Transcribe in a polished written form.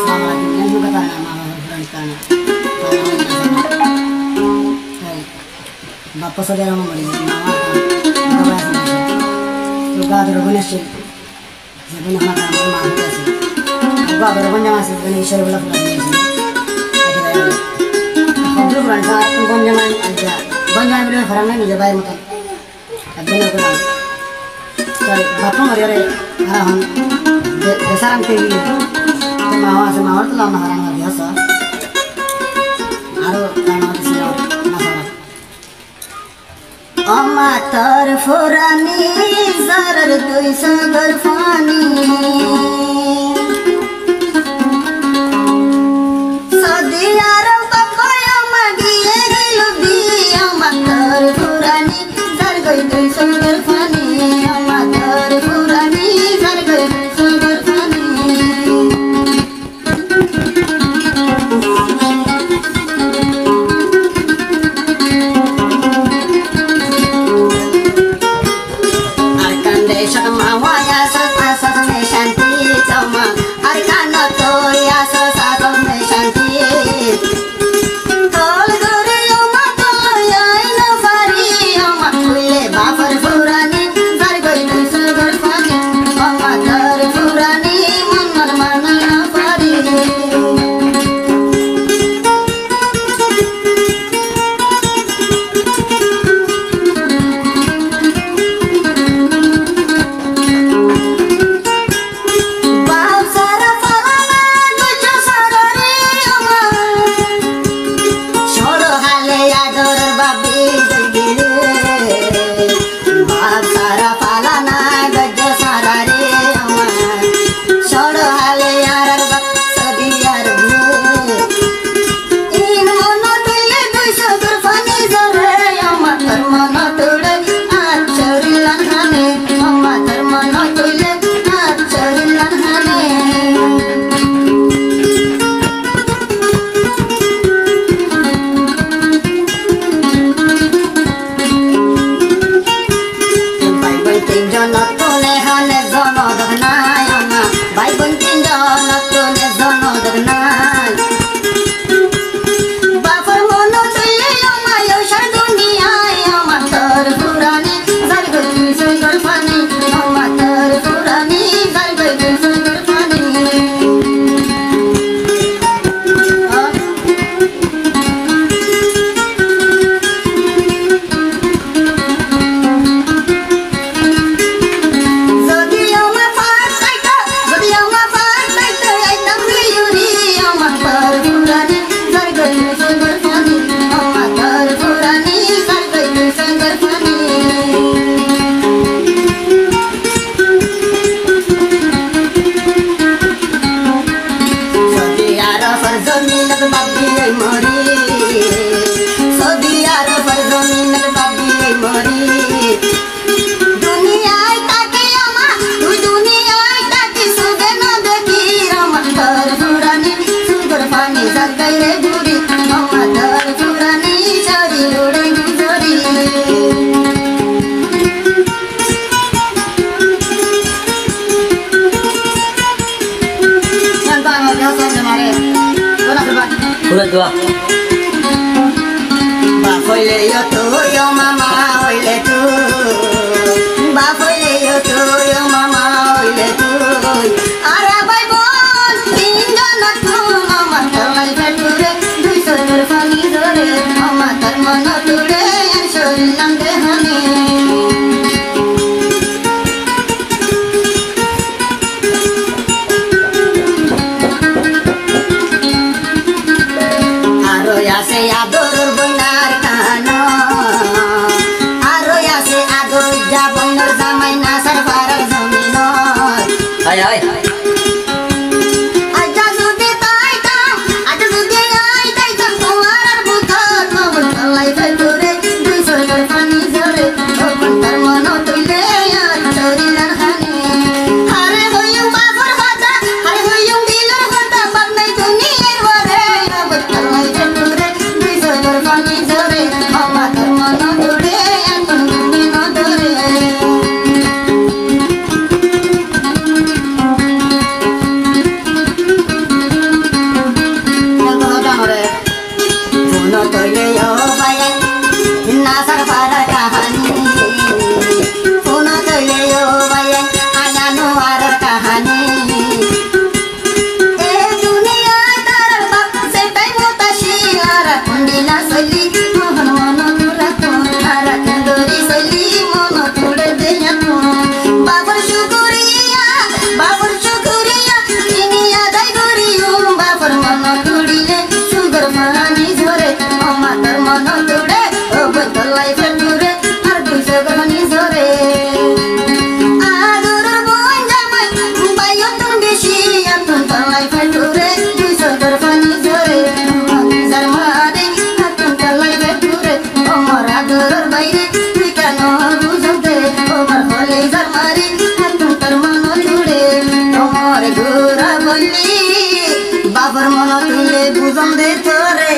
Sama lagi yang juga tanah mama berantana. Bapak saudara mau beri mama bawa sama. Juga ada orang sih. Sebenarnya mama mama juga sih. Juga ada orang yang masih beri share bola bola sih. Ada bayar. Kalau berantana tunggu jangan aja. Banyak beri orang lain juga bayar mutan. Ada yang kurang. Bapak mau dia arahan. Besaran kayak gitu. Semawar tuh lama orang nggak biasa. Aduh, lama di sini masalah. Amatar furani zarar tuh sagar fani. Sadiar bapak yang magi lebih amatar furani zarar tuh sagar fani. Amatar furani zarar tuh sagar fani. Dua. Ba foi le yo tu yo mama oi le tu. Ba foi le yo tu yo mama oi le tu. Ara bai bon tinjana tu mama talai beture dui sor fani dore mama tar mana ture yan shorinam de hani. বললি বাবার মন তুলে বুঝন দে তোরে